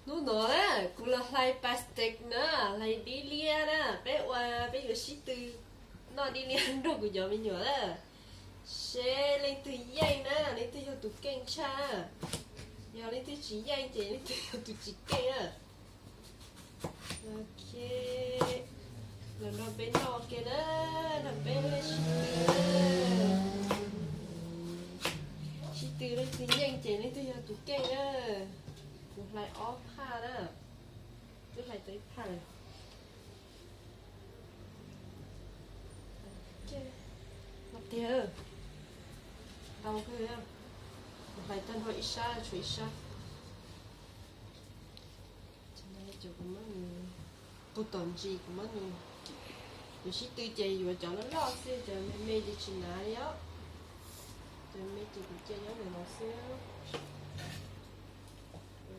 Nó nói á, cũng là lại plastic nữa, lại đi lia đó, bé vừa xí từ nó đi lia đâu cũng giờ mình nhớ đó. Xe lên từ dây nữa, lên từ cho tụi kênh cha. Giờ lên từ chỉ dây chị, lên từ cho tụi chỉ kênh á. Ok. Rồi nó bên nó kia đó, nó bên là xí từ. Xí từ lên từ dây chị, lên từ cho tụi kênh á. Một lại off ha đó. Cứ lại tới ha này. Ok. Mặt tiền. Tao cái không? Một lại tân hội ít xa, chú ít xa. Cho nên chỗ của mình不懂gì của mình. Rồi xí tư chạy rồi cho nó lo xíu, cho mẹ đi trên nào đó. Cho mẹ đi cũng chạy nhớ để nó xíu.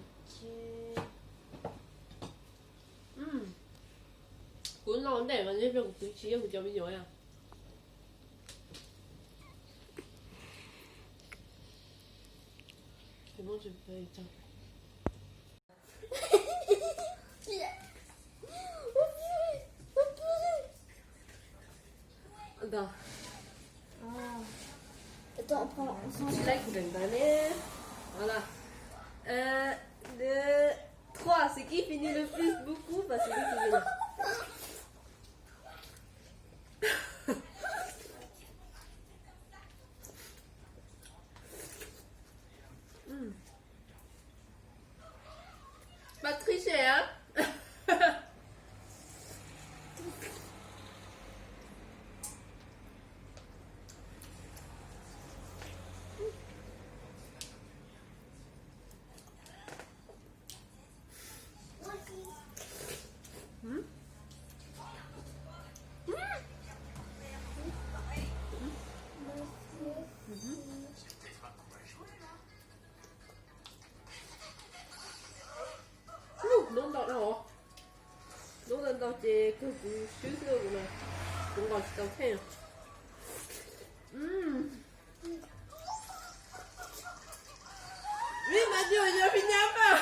Ok. cuốn 나온데 완전 좀 지금 점이 뭐야? 이번 주 배이자. 나. Attends, on prend ensemble. Là qui donne d'aller. Voilà. 2, 3. C'est qui finit le plus beaucoup parce que c'est qui finit. Pas tricher, hein? Đúng đâu đâu. Đúng lên đâu chị cứ xíu xíu của này. Cũng còn đâu thêm. Oui, Mathieu, j'ai fini un peu.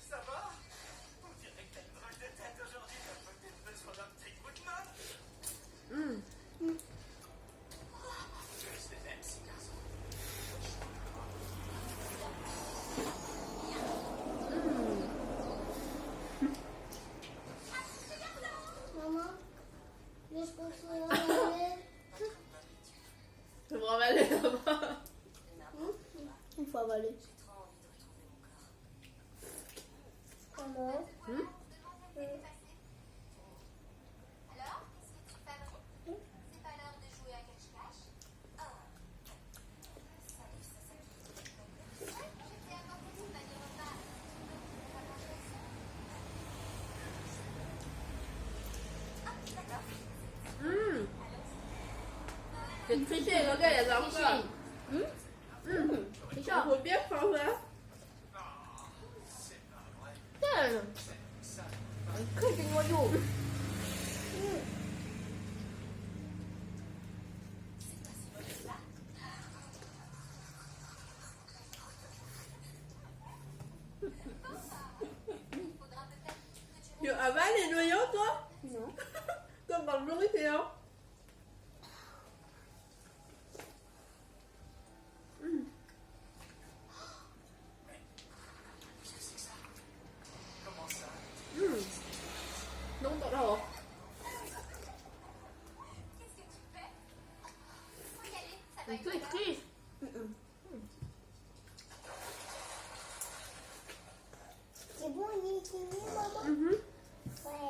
Ça va? On dirait que t'as une drôle de tête aujourd'hui, t'as peut-être besoin d'un petit coup de main. Je les aime, ces garçons. Maman, je peux faire Je me ramène là-bas. Il faut avaler. Comment Alors, qu'est-ce que tu fais? C'est pas l'heure de jouer à cache-cache? Salut, je t'ai apporté ton panier repas. Tu veux pas manger ça? D'accord. J'ai triché, regarde, elle a encore. Il faut bien prendre là. C'est pas vrai. Ça, Que des noyaux. Tu avales les noyaux, toi? Non. Comme dans le nourriture. qu'est-ce que c'est que ça? Comment ça? Non, non, non. Qu'est-ce que tu fais? Faut y aller, ça va Mais être toi, l'heure. triche. C'est bon, il est fini, maman. Ouais.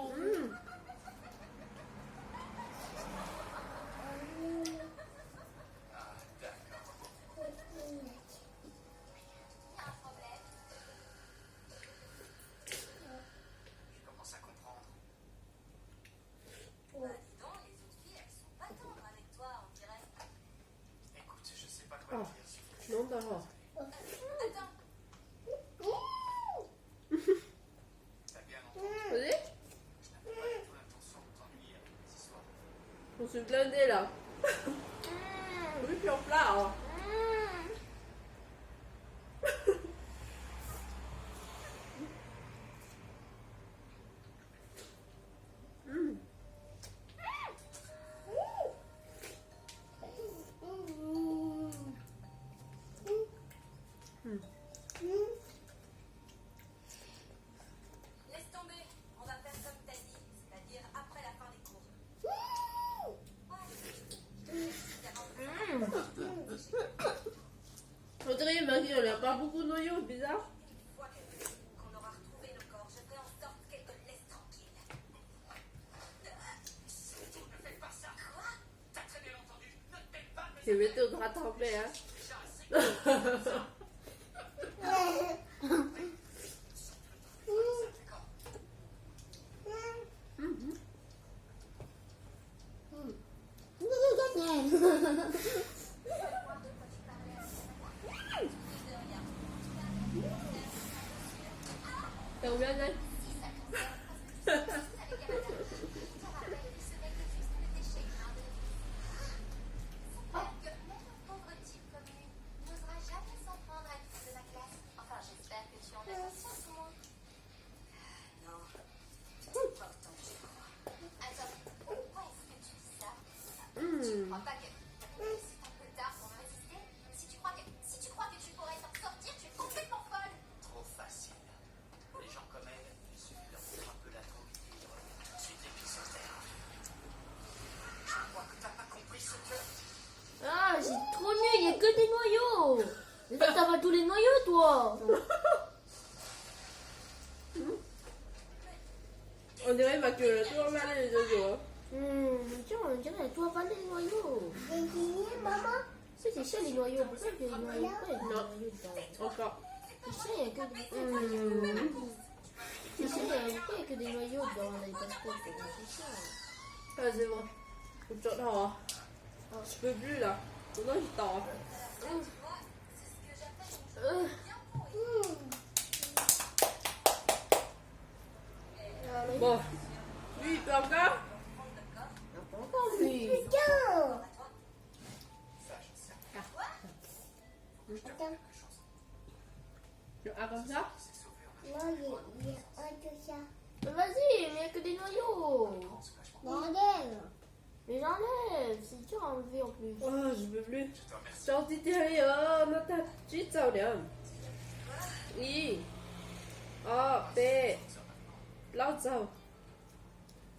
Ah, d'accord. Il y a un problème. Je commence à comprendre. Dis donc, les autres filles, elles sont pas tendres avec toi, on dirait. Écoute, je sais pas quoi Oh. te dire, s'il te plaît. Non, non, non. Attends, T'as bien entendu. Vas-y. Je n'avais pas du tout l'intention de t'ennuyer avec ces histoires. On se blindé là. Oui, puis en plat. Hein. On dirait qu'il n'y a pas beaucoup de noyaux, bizarre. Une fois qu'on aura retrouvé le corps, je ferai en sorte qu'elle te laisse tranquille. Surtout, ne fais pas ça. Quoi? T'as très bien entendu. Ne t'aime pas, mais C'est météo de rattraper, hein. déjà assez. T'as combien d'années? Pauvre type comme lui n'osera jamais s'en prendre à une fille de ma classe. Enfin, j'espère que tu en as conscience, moi. Non, c'est pas autant que je crois. Attends, pourquoi est-ce que tu dis ça? Tu ne crois pas que c'est un peu tard pour me résister? Si tu crois que tu pourrais t'en sortir, tu es complètement folle. Trop facile. Les gens comme elle, il suffit de leur faire un peu la trouille et ils reviennent tout de suite les pieds sur terre. Je crois que t'as pas compris ce que... Ah, c'est trop nul, il n'y a que des noyaux. Mais t'as pas tous les noyaux, toi. On dirait que le tour là, les noyaux. Tiens, on dirait, toi, pas les noyaux. J'ai fini, maman. C'est ça les noyaux. Pourquoi il y a des noyaux? Pourquoi il y a des Non. noyaux dedans? Encore. C'est ça, il n'y a que des... C'est ça, pourquoi il n'y a que des noyaux dans les baskets? C'est ça. Ah, c'est bon. Faut que tu t'en vas. Je peux plus là. Non, je t'en vais. Bon. Lui, il peut encore? Pas encore, lui. Tiens. Attends. Ah, comme ça? Non, il y a un de ça. Mais vas-y, mais il n'y a que des noyaux. Bordel. Mais j'enlève, c'est dur à enlever en plus. Oh, je peux plus. 找弟弟了，那他去找了。1、2、3，老走。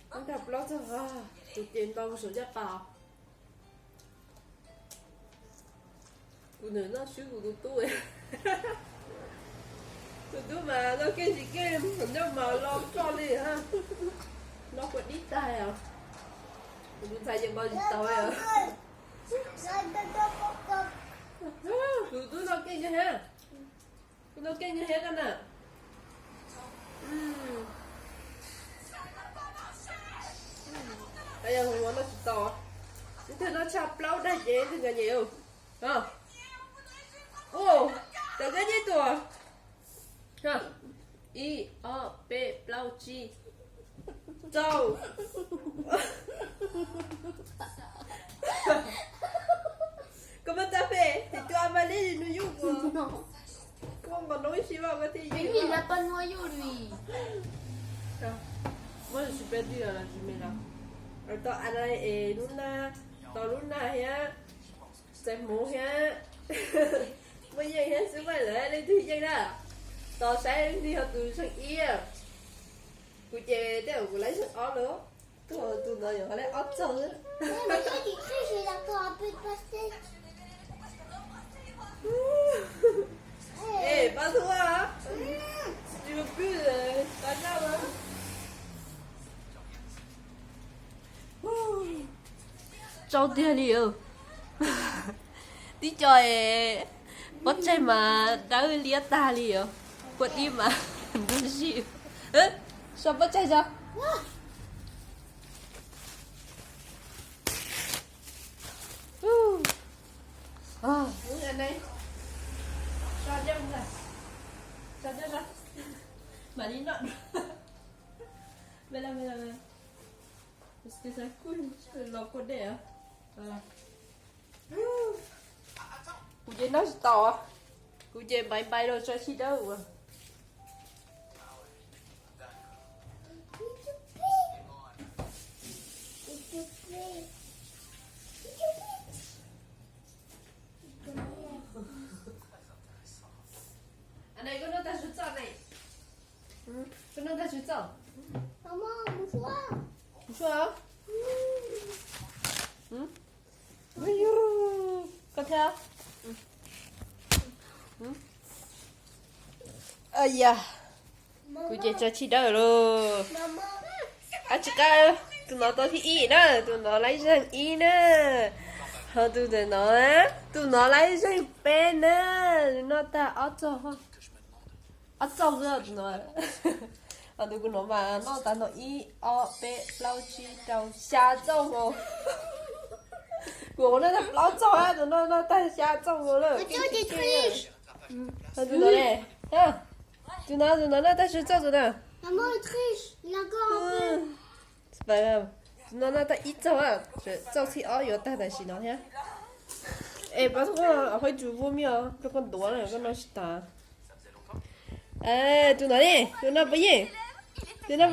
anh đập nó cho à từ tiền bao số giá bảo phụ nữ nó suy của tôi tụi mà nó cái gì cái nó mà lo cho đi ha nó có ít tay à tụi thầy chẳng bao nhiêu tỏi à tụi nó kinh như thế tụi nó kinh như thế con à bây giờ không nó chỉ to thì nó chập lâu đây dễ thì là nhiều hả ô được cái gì tuổi hả y o b lâu chi châu comment t'as fait thì tu as avalé les noyaux quoi Non. comment on nói si vào cái thì Mais lui, il n'a pas de noyau, lui. moi je suis perdue dans la journée là Tao anh ơi Luna tao Luna ha xem mũ ha bây giờ ha sẽ phải lại lên thi vậy đó tao sẽ đi học từ sáng ia của chị theo của lấy sợi ó nữa thôi tụi nó giờ lấy ó chơi á Mais toi, tu sais, j'ai encore un peu de pastèque. ê ba thua hả tu veux plus pas grave hein trong tia liều tí trời bắt chạy mà đã lia ta liều quật đi mà nó xỉu ơ sao bắt chạy sao những anh đây sao chứ không sao chứ sao mà đi nọn về là Parce que ça coule, l'en connaît hein. Voilà. Cụ dê nói to. Cụ dê bay rồi sao xí đâu à. Anh này có nói ta sẽ chọn này. Có nói ta sẽ chọn. Maman, bonsoir. Bonsoir. Ui, con theo. ây da cô chơi cho chị đâu rồi à chị ca tụi nó tới thì ý đó tụi nó lấy răng ý nữa họ tụi nó lấy răng bên nữa nó ta ở trong rồi tụi nó à tụi nó mà nó ta nó ý ở bên lâu chi đâu xa trong rồi của nó là lâu trong á tụi nó ta xa trong rồi đó tụi nó này ha tụi nó ta sẽ trong rồi nè Maman, il triche. Il a encore un peu. c'est pas grave nó ta ít trong á trong thì ở有带的是nó ha ê bắt đầu phải chú vô miệng cái con đũa này con nó xả ê tụi nó đi tụi nó bây giờ tụi nó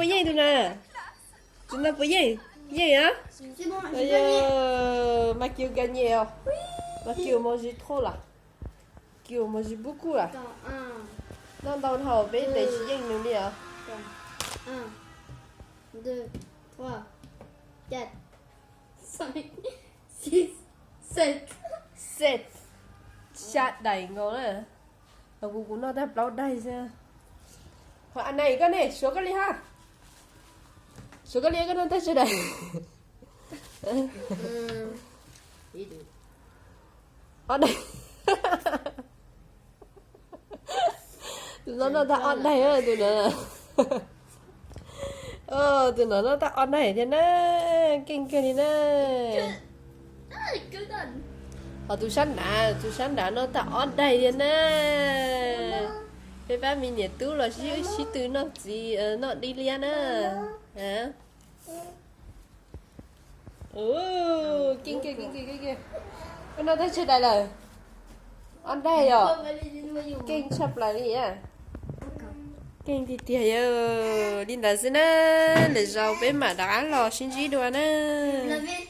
bây giờ gì á C'est bon, bây j'ai gagné. giờ mà kêu gagné à mà kêu manger trop là kêu manger beaucoup là Attends, 1, nó đầu đầu bên đây chỉ dành nữa đi à 1, 2, 3, 4, 5, 6, 7. set chặt đầy ngon nè và cũng nó đã bao đầy ra hoặc anh này cái này số cái ly ha số cái ly cái nó ta sẽ đầy ở đây tụi nó ta ở đây á tụi nó tụi nó ta ở đây thế nè kinh kinh đi nè Que dalle. tụi sáng đã nó ta ở đây thế nè cái ba mình nhớ tú là chỉ từ nó gì nó đi liền á hả kinh cái nó ta chơi đây rồi ở đây rồi On va aller les noyaux. kinh sắp lại đi à kinh thì tiệt đi là gì nè để giàu bên mà đã lo xin gì đồ nè Vous l'avez